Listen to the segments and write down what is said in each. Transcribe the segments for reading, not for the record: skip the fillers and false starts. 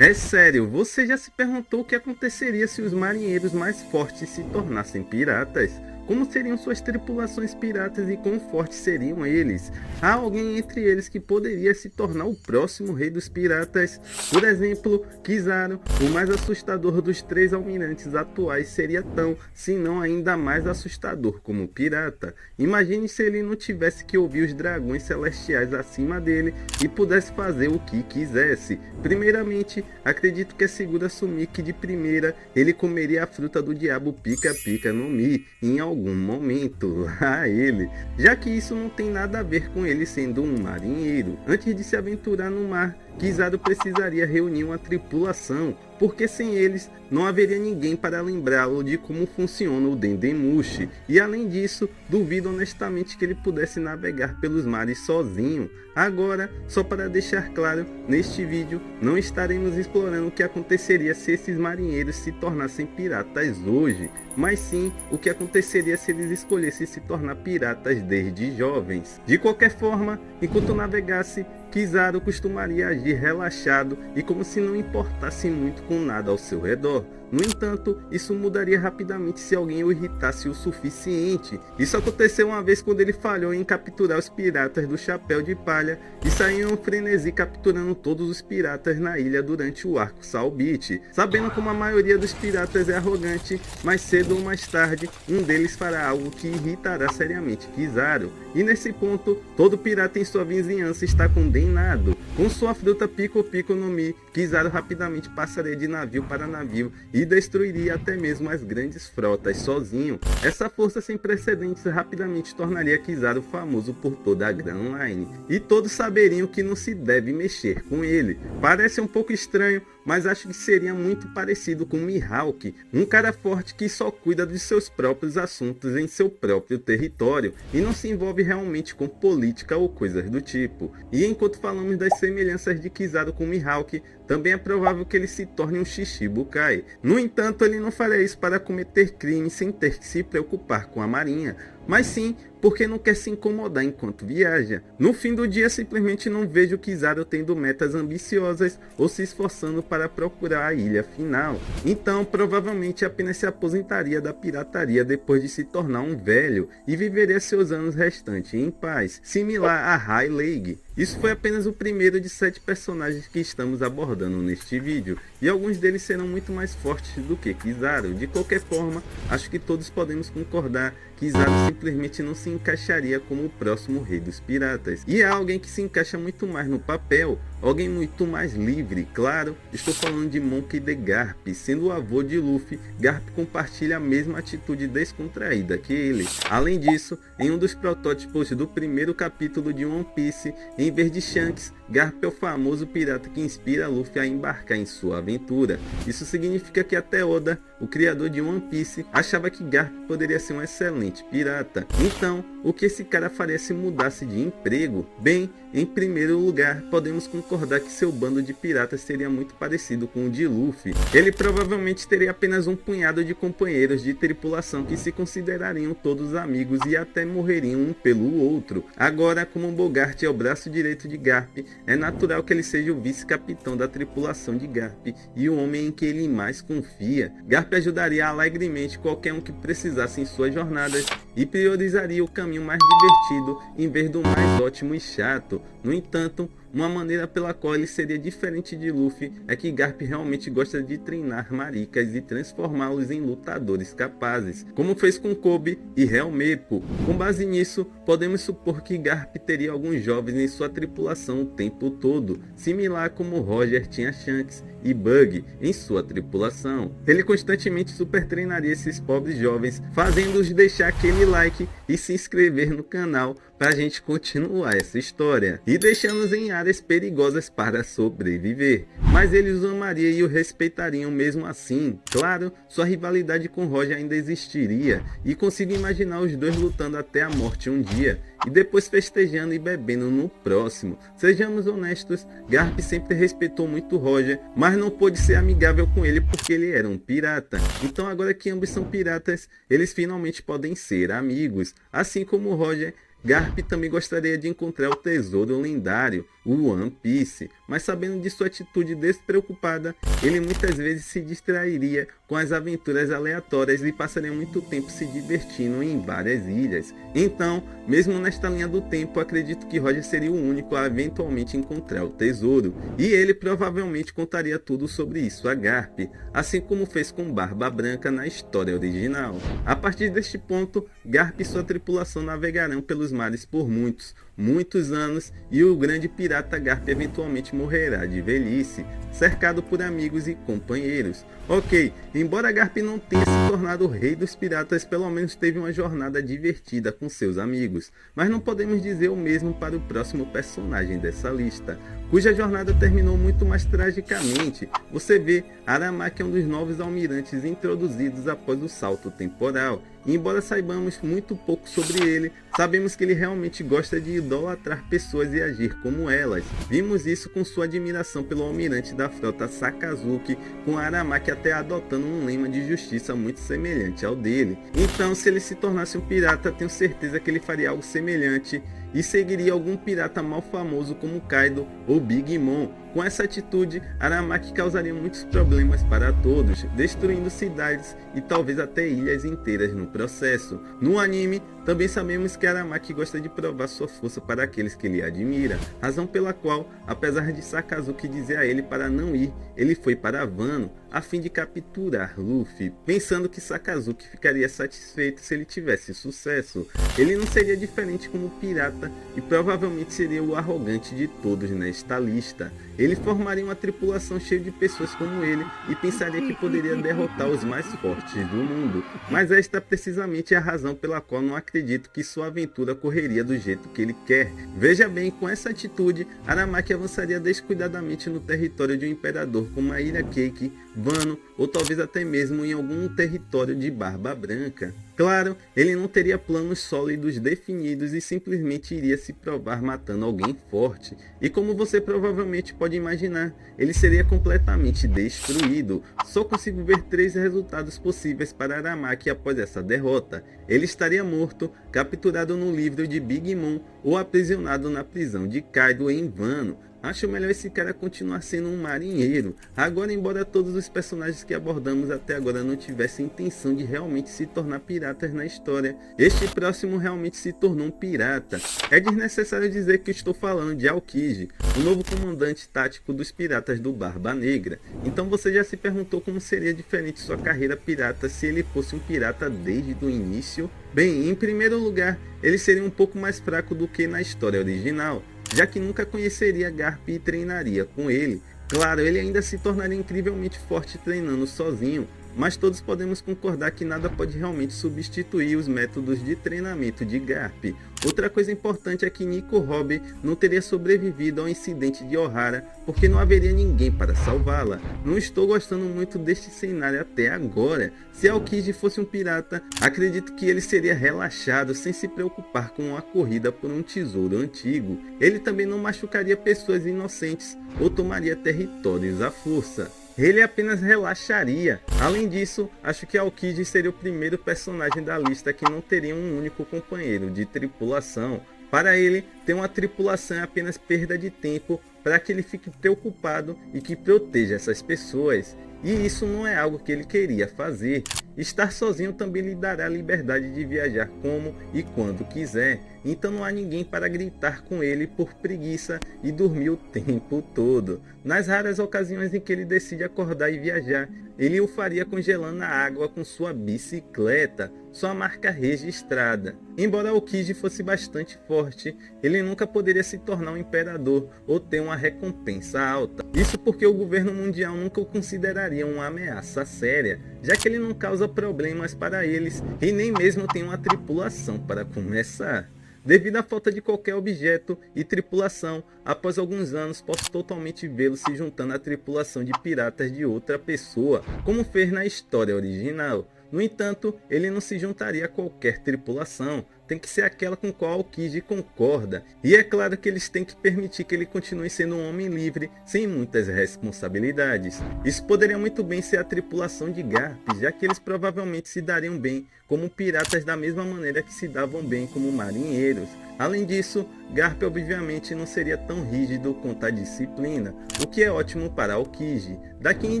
É sério, você já se perguntou o que aconteceria se os marinheiros mais fortes se tornassem piratas? Como seriam suas tripulações piratas e quão fortes seriam eles? Há alguém entre eles que poderia se tornar o próximo rei dos piratas? Por exemplo, Kizaru, o mais assustador dos três almirantes atuais, seria tão, se não ainda mais assustador como pirata. Imagine se ele não tivesse que ouvir os dragões celestiais acima dele e pudesse fazer o que quisesse. Primeiramente, acredito que é seguro assumir que de primeira ele comeria a fruta do diabo Pika Pika no Mi em algum momento, lá ele, já que isso não tem nada a ver com ele sendo um marinheiro. Antes de se aventurar no mar, Kizaru precisaria reunir uma tripulação, porque sem eles não haveria ninguém para lembrá-lo de como funciona o Dendemushi, e além disso, duvido honestamente que ele pudesse navegar pelos mares sozinho. Agora, só para deixar claro, neste vídeo não estaremos explorando o que aconteceria se esses marinheiros se tornassem piratas hoje, mas sim o que aconteceria se eles escolhessem se tornar piratas desde jovens. De qualquer forma, enquanto navegasse, Kizaru costumaria agir relaxado e como se não importasse muito com nada ao seu redor. No entanto, isso mudaria rapidamente se alguém o irritasse o suficiente. Isso aconteceu uma vez quando ele falhou em capturar os piratas do Chapéu de Palha e saiu em um frenesi capturando todos os piratas na ilha durante o arco Soul Beach. Sabendo como a maioria dos piratas é arrogante, mais cedo ou mais tarde, um deles fará algo que irritará seriamente Kizaru. E nesse ponto, todo pirata em sua vizinhança está condenado. Com sua fruta Pico Pico no Mi, Kizaru rapidamente passaria de navio para navio e destruiria até mesmo as grandes frotas sozinho. Essa força sem precedentes rapidamente tornaria Kizaru famoso por toda a Grand Line, e todos saberiam que não se deve mexer com ele. Parece um pouco estranho, mas acho que seria muito parecido com Mihawk, um cara forte que só cuida de seus próprios assuntos em seu próprio território e não se envolve realmente com política ou coisas do tipo. E enquanto falamos das semelhanças de Kizaru com Mihawk, também é provável que ele se torne um Shichibukai. No entanto, ele não faria isso para cometer crimes sem ter que se preocupar com a marinha, mas sim porque não quer se incomodar enquanto viaja. No fim do dia, simplesmente não vejo Kizaru tendo metas ambiciosas ou se esforçando para procurar a ilha final. Então, provavelmente apenas se aposentaria da pirataria depois de se tornar um velho e viveria seus anos restantes em paz, similar a High League. Isso foi apenas o primeiro de 7 personagens que estamos abordando neste vídeo, e alguns deles serão muito mais fortes do que Kizaru. De qualquer forma, acho que todos podemos concordar que Kizaru simplesmente não se encaixaria como o próximo rei dos piratas. E há alguém que se encaixa muito mais no papel, alguém muito mais livre. Claro, estou falando de Monkey D. Garp. Sendo o avô de Luffy, Garp compartilha a mesma atitude descontraída que ele. Além disso, em um dos protótipos do primeiro capítulo de One Piece, em vez de Shanks, Garp é o famoso pirata que inspira Luffy a embarcar em sua aventura. Isso significa que até Oda, o criador de One Piece, achava que Garp poderia ser um excelente pirata. Então, o que esse cara faria se mudasse de emprego? Bem, em primeiro lugar, podemos concordar que seu bando de piratas seria muito parecido com o de Luffy. Ele provavelmente teria apenas um punhado de companheiros de tripulação que se considerariam todos amigos e até morreriam um pelo outro. Agora, como Bogart é o braço direito de Garp, é natural que ele seja o vice-capitão da tripulação de Garp e o homem em que ele mais confia. Garp ajudaria alegremente qualquer um que precisasse em suas jornadas e priorizaria o caminho mais divertido em vez do mais ótimo e chato. No entanto, uma maneira pela qual ele seria diferente de Luffy é que Garp realmente gosta de treinar maricas e transformá-los em lutadores capazes, como fez com Kobe e Helmepo. Com base nisso, podemos supor que Garp teria alguns jovens em sua tripulação o tempo todo, similar como Roger tinha Shanks e Bug em sua tripulação. Ele constantemente super treinaria esses pobres jovens, fazendo-os deixar aquele like e se inscrever no canal para a gente continuar essa história, e deixando-os em áreas perigosas para sobreviver. Mas eles o amariam e o respeitariam mesmo assim. Claro, sua rivalidade com Roger ainda existiria, e consigo imaginar os dois lutando até a morte um dia, e depois festejando e bebendo no próximo. Sejamos honestos, Garp sempre respeitou muito Roger, mas não pôde ser amigável com ele porque ele era um pirata. Então agora que ambos são piratas, eles finalmente podem ser amigos. Assim como Roger, Garp também gostaria de encontrar o tesouro lendário, o One Piece, mas sabendo de sua atitude despreocupada, ele muitas vezes se distrairia com as aventuras aleatórias e passaria muito tempo se divertindo em várias ilhas. Então, mesmo nesta linha do tempo, acredito que Roger seria o único a eventualmente encontrar o tesouro, e ele provavelmente contaria tudo sobre isso a Garp, assim como fez com Barba Branca na história original. A partir deste ponto, Garp e sua tripulação navegarão pelos mares por muitos anos, e o grande pirata Garp eventualmente morrerá de velhice, cercado por amigos e companheiros. Ok, embora Garp não tenha se tornado o rei dos piratas, pelo menos teve uma jornada divertida com seus amigos, mas não podemos dizer o mesmo para o próximo personagem dessa lista, cuja jornada terminou muito mais tragicamente. Você vê, Aramaki é um dos novos almirantes introduzidos após o salto temporal, e embora saibamos muito pouco sobre ele, sabemos que ele realmente gosta de idolatrar pessoas e agir como elas. Vimos isso com sua admiração pelo almirante da frota Sakazuki, com Aramaki até adotando um lema de justiça muito semelhante ao dele. Então, se ele se tornasse um pirata, tenho certeza que ele faria algo semelhante e seguiria algum pirata mal famoso como Kaido ou Big Mom. Com essa atitude, Aramaki causaria muitos problemas para todos, destruindo cidades e talvez até ilhas inteiras no processo. No anime, também sabemos que Aramaki gosta de provar sua força para aqueles que ele admira, razão pela qual, apesar de Sakazuki dizer a ele para não ir, ele foi para Wano, a fim de capturar Luffy, pensando que Sakazuki ficaria satisfeito se ele tivesse sucesso. Ele não seria diferente como pirata e provavelmente seria o arrogante de todos nesta lista. Ele formaria uma tripulação cheia de pessoas como ele e pensaria que poderia derrotar os mais fortes do mundo. Mas esta precisamente é a razão pela qual não acredito que sua aventura correria do jeito que ele quer. Veja bem, com essa atitude, Aramaki avançaria descuidadamente no território de um imperador como a Ilha Cake, Wano ou talvez até mesmo em algum território de Barba Branca. Claro, ele não teria planos sólidos definidos e simplesmente iria se provar matando alguém forte. E como você provavelmente pode imaginar, ele seria completamente destruído. Só consigo ver 3 resultados possíveis para Aramaki após essa derrota. Ele estaria morto, capturado no livro de Big Mom ou aprisionado na prisão de Kaido em Wano. Acho melhor esse cara continuar sendo um marinheiro. Agora, embora todos os personagens que abordamos até agora não tivessem intenção de realmente se tornar piratas na história, este próximo realmente se tornou um pirata. É desnecessário dizer que estou falando de Aokiji, o novo comandante tático dos piratas do Barba Negra. Então você já se perguntou como seria diferente sua carreira pirata se ele fosse um pirata desde o início? Bem, em primeiro lugar, ele seria um pouco mais fraco do que na história original, já que nunca conheceria Garp e treinaria com ele. Claro, ele ainda se tornaria incrivelmente forte treinando sozinho, mas todos podemos concordar que nada pode realmente substituir os métodos de treinamento de Garp. Outra coisa importante é que Nico Robin não teria sobrevivido ao incidente de Ohara, porque não haveria ninguém para salvá-la. Não estou gostando muito deste cenário até agora. Se Aokiji fosse um pirata, acredito que ele seria relaxado sem se preocupar com uma corrida por um tesouro antigo. Ele também não machucaria pessoas inocentes ou tomaria territórios à força. Ele apenas relaxaria. Além disso, acho que Aokiji seria o primeiro personagem da lista que não teria um único companheiro de tripulação. Para ele, ter uma tripulação é apenas perda de tempo para que ele fique preocupado e que proteja essas pessoas. E isso não é algo que ele queria fazer. Estar sozinho também lhe dará a liberdade de viajar como e quando quiser. Então não há ninguém para gritar com ele por preguiça e dormir o tempo todo. Nas raras ocasiões em que ele decide acordar e viajar, ele o faria congelando a água com sua bicicleta, sua marca registrada. Embora Aokiji fosse bastante forte, ele nunca poderia se tornar um imperador ou ter uma recompensa alta. Isso porque o governo mundial nunca o consideraria uma ameaça séria, já que ele não causa problemas para eles e nem mesmo tem uma tripulação para começar. Devido à falta de qualquer objeto e tripulação, após alguns anos posso totalmente vê-lo se juntando à tripulação de piratas de outra pessoa, como fez na história original. No entanto, ele não se juntaria a qualquer tripulação, tem que ser aquela com qual Aokiji concorda, e é claro que eles têm que permitir que ele continue sendo um homem livre, sem muitas responsabilidades. Isso poderia muito bem ser a tripulação de Garp, já que eles provavelmente se dariam bem como piratas da mesma maneira que se davam bem como marinheiros. Além disso, Garp obviamente não seria tão rígido quanto a disciplina, o que é ótimo para Aokiji. Daqui em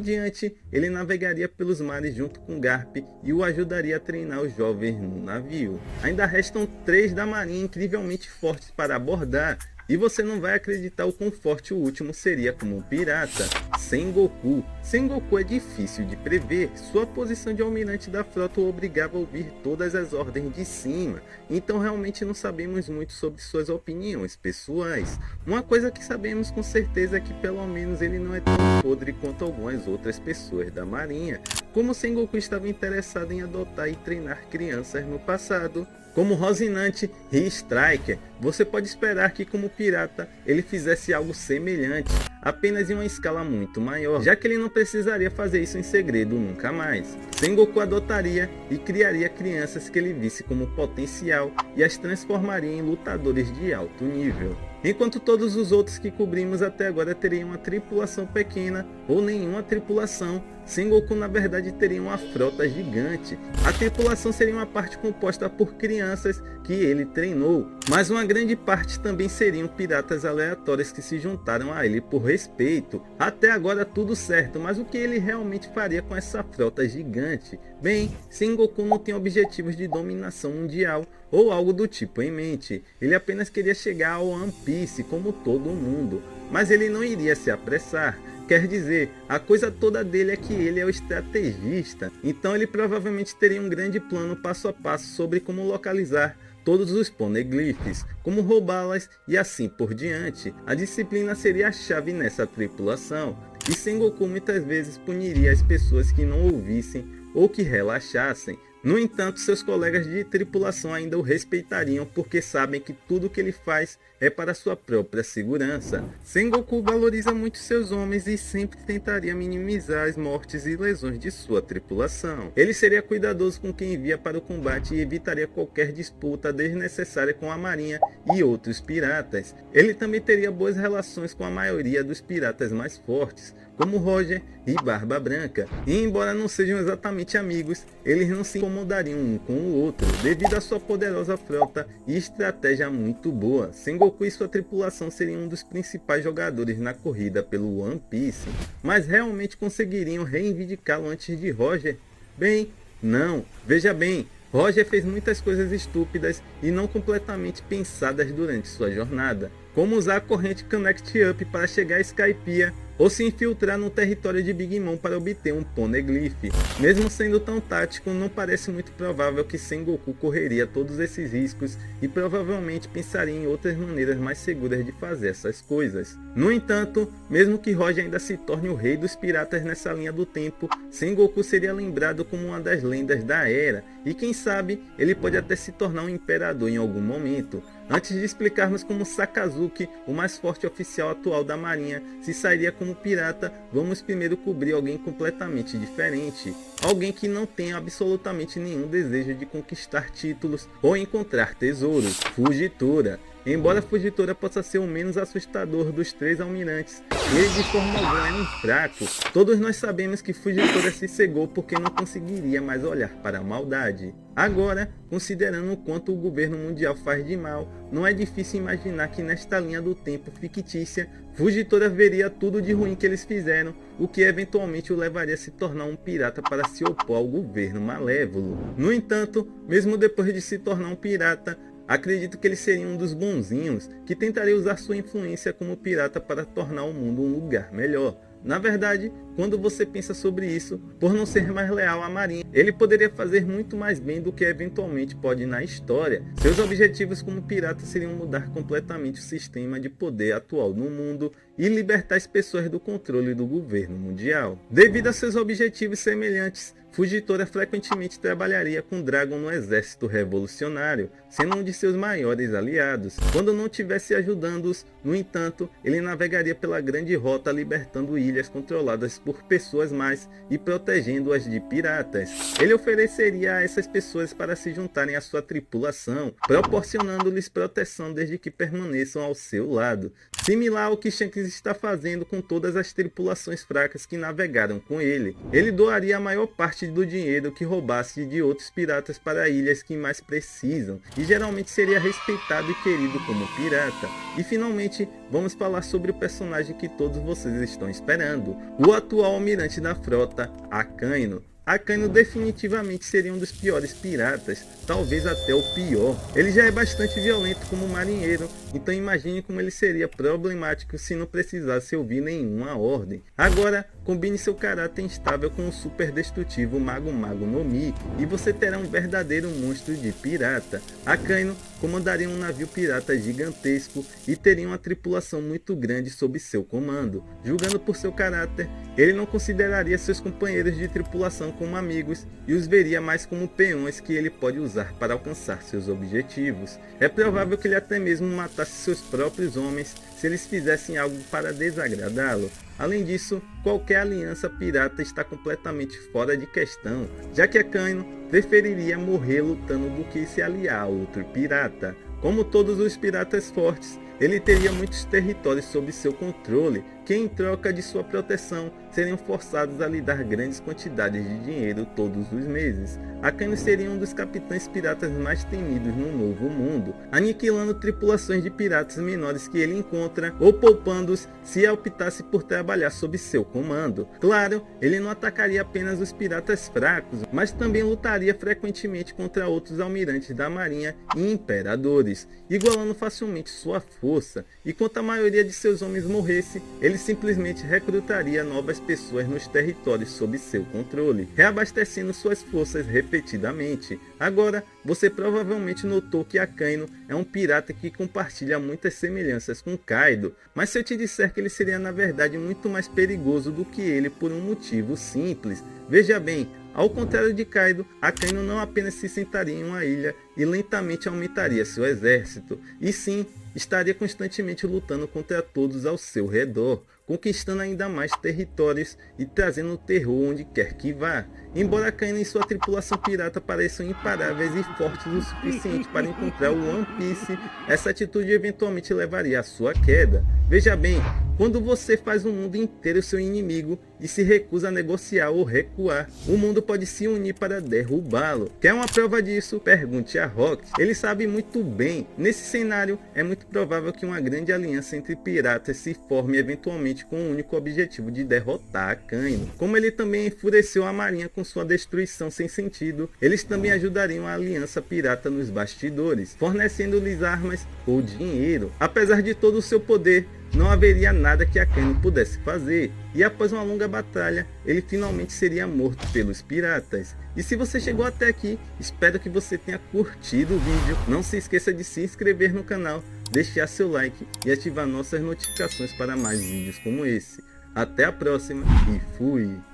diante, ele navegaria pelos mares junto com Garp e o ajudaria a treinar os jovens no navio. Ainda restam 3 da marinha incrivelmente fortes para abordar, e você não vai acreditar o quão forte o último seria como um pirata. Sengoku. Sengoku é difícil de prever, sua posição de almirante da frota o obrigava a ouvir todas as ordens de cima, então realmente não sabemos muito sobre suas opiniões pessoais. Uma coisa que sabemos com certeza é que pelo menos ele não é tão podre quanto algumas outras pessoas da marinha, como Sengoku estava interessado em adotar e treinar crianças no passado. Como Rocinante e Striker, você pode esperar que como pirata ele fizesse algo semelhante, apenas em uma escala muito maior, já que ele não precisaria fazer isso em segredo nunca mais. Sengoku adotaria e criaria crianças que ele visse como potencial e as transformaria em lutadores de alto nível. Enquanto todos os outros que cobrimos até agora teriam uma tripulação pequena ou nenhuma tripulação, Sengoku na verdade teria uma frota gigante. A tripulação seria uma parte composta por crianças que ele treinou, mas uma grande parte também seriam piratas aleatórios que se juntaram a ele por respeito. Até agora tudo certo, mas o que ele realmente faria com essa frota gigante? Bem, Sengoku não tem objetivos de dominação mundial ou algo do tipo em mente. Ele apenas queria chegar ao One Piece como todo mundo, mas ele não iria se apressar. Quer dizer, a coisa toda dele é que ele é o estrategista, então ele provavelmente teria um grande plano passo a passo sobre como localizar todos os poneglyphs, como roubá-las e assim por diante. A disciplina seria a chave nessa tripulação, e Sengoku muitas vezes puniria as pessoas que não ouvissem ou que relaxassem. No entanto, seus colegas de tripulação ainda o respeitariam porque sabem que tudo que ele faz é para sua própria segurança. Sengoku valoriza muito seus homens e sempre tentaria minimizar as mortes e lesões de sua tripulação. Ele seria cuidadoso com quem envia para o combate e evitaria qualquer disputa desnecessária com a marinha e outros piratas. Ele também teria boas relações com a maioria dos piratas mais fortes, como Roger e Barba Branca, e embora não sejam exatamente amigos, eles não se incomodariam um com o outro, devido à sua poderosa frota e estratégia muito boa. Sengoku e sua tripulação seriam um dos principais jogadores na corrida pelo One Piece, mas realmente conseguiriam reivindicá-lo antes de Roger? Bem, não. Veja bem, Roger fez muitas coisas estúpidas e não completamente pensadas durante sua jornada, como usar a corrente Connect Up para chegar a Skypiea, ou se infiltrar no território de Big Mom para obter um Poneglyph. Mesmo sendo tão tático, não parece muito provável que Sengoku correria todos esses riscos e provavelmente pensaria em outras maneiras mais seguras de fazer essas coisas. No entanto, mesmo que Roger ainda se torne o rei dos piratas nessa linha do tempo, Sengoku seria lembrado como uma das lendas da era, e quem sabe, ele pode até se tornar um imperador em algum momento. Antes de explicarmos como Sakazuki, o mais forte oficial atual da marinha, se sairia como pirata, vamos primeiro cobrir alguém completamente diferente. Alguém que não tem absolutamente nenhum desejo de conquistar títulos ou encontrar tesouros. Fujitora. Embora Fujitora possa ser o menos assustador dos 3 almirantes, ele de forma alguma é um fraco. Todos nós sabemos que Fujitora se cegou porque não conseguiria mais olhar para a maldade. Agora, considerando o quanto o governo mundial faz de mal, não é difícil imaginar que nesta linha do tempo fictícia, Fujitora veria tudo de ruim que eles fizeram, o que eventualmente o levaria a se tornar um pirata para se opor ao governo malévolo. No entanto, mesmo depois de se tornar um pirata, acredito que ele seria um dos bonzinhos que tentaria usar sua influência como pirata para tornar o mundo um lugar melhor. Na verdade, quando você pensa sobre isso, por não ser mais leal à marinha, ele poderia fazer muito mais bem do que eventualmente pode na história. Seus objetivos como pirata seriam mudar completamente o sistema de poder atual no mundo e libertar as pessoas do controle do governo mundial. Devido a seus objetivos semelhantes, Fujitora frequentemente trabalharia com Dragon no exército revolucionário, sendo um de seus maiores aliados. Quando não estivesse ajudando-os, no entanto, ele navegaria pela grande rota libertando ilhas controladas por por pessoas más e protegendo-as de piratas. Ele ofereceria a essas pessoas para se juntarem à sua tripulação, proporcionando-lhes proteção desde que permaneçam ao seu lado, similar ao que Shanks está fazendo com todas as tripulações fracas que navegaram com ele. Ele doaria a maior parte do dinheiro que roubasse de outros piratas para ilhas que mais precisam, e geralmente seria respeitado e querido como pirata. E finalmente, vamos falar sobre o personagem que todos vocês estão esperando, o atual almirante da frota, Akainu. Akainu definitivamente seria um dos piores piratas, talvez até o pior. Ele já é bastante violento como marinheiro, então imagine como ele seria problemático se não precisasse ouvir nenhuma ordem. Agora, combine seu caráter instável com o super destrutivo Mago Mago no Mi, e você terá um verdadeiro monstro de pirata. Akainu comandaria um navio pirata gigantesco e teria uma tripulação muito grande sob seu comando. Julgando por seu caráter, ele não consideraria seus companheiros de tripulação como amigos e os veria mais como peões que ele pode usar para alcançar seus objetivos. É provável que ele até mesmo matasse seus próprios homens se eles fizessem algo para desagradá-lo. Além disso, qualquer aliança pirata está completamente fora de questão, já que Akainu preferiria morrer lutando do que se aliar a outro pirata. Como todos os piratas fortes, ele teria muitos territórios sob seu controle, que em troca de sua proteção seriam forçados a lhe dar grandes quantidades de dinheiro todos os meses. Akainu seria um dos capitães piratas mais temidos no Novo Mundo, aniquilando tripulações de piratas menores que ele encontra ou poupando-os se optasse por trabalhar sob seu comando. Claro, ele não atacaria apenas os piratas fracos, mas também lutaria frequentemente contra outros almirantes da marinha e imperadores, igualando facilmente sua força, e quando a maioria de seus homens morresse, ele simplesmente recrutaria novas pessoas nos territórios sob seu controle, reabastecendo suas forças repetidamente. Agora, você provavelmente notou que Akainu é um pirata que compartilha muitas semelhanças com Kaido, mas se eu te disser que ele seria na verdade muito mais perigoso do que ele por um motivo simples. Veja bem, ao contrário de Kaido, Akainu não apenas se sentaria em uma ilha e lentamente aumentaria seu exército, e sim estaria constantemente lutando contra todos ao seu redor, conquistando ainda mais territórios e trazendo terror onde quer que vá. Embora Akainu e sua tripulação pirata pareçam imparáveis e fortes o suficiente para encontrar o One Piece, essa atitude eventualmente levaria à sua queda. Veja bem, quando você faz o mundo inteiro seu inimigo e se recusa a negociar ou recuar, o mundo pode se unir para derrubá-lo. Quer uma prova disso? Pergunte a Rock. Ele sabe muito bem. Nesse cenário, é muito provável que uma grande aliança entre piratas se forme eventualmente com o único objetivo de derrotar Akainu. Como ele também enfureceu a marinha com sua destruição sem sentido, eles também ajudariam a aliança pirata nos bastidores, fornecendo-lhes armas ou dinheiro. Apesar de todo o seu poder, não haveria nada que Akainu pudesse fazer, e após uma longa batalha, ele finalmente seria morto pelos piratas. E se você chegou até aqui, espero que você tenha curtido o vídeo. Não se esqueça de se inscrever no canal, deixar seu like e ativar nossas notificações para mais vídeos como esse. Até a próxima e fui!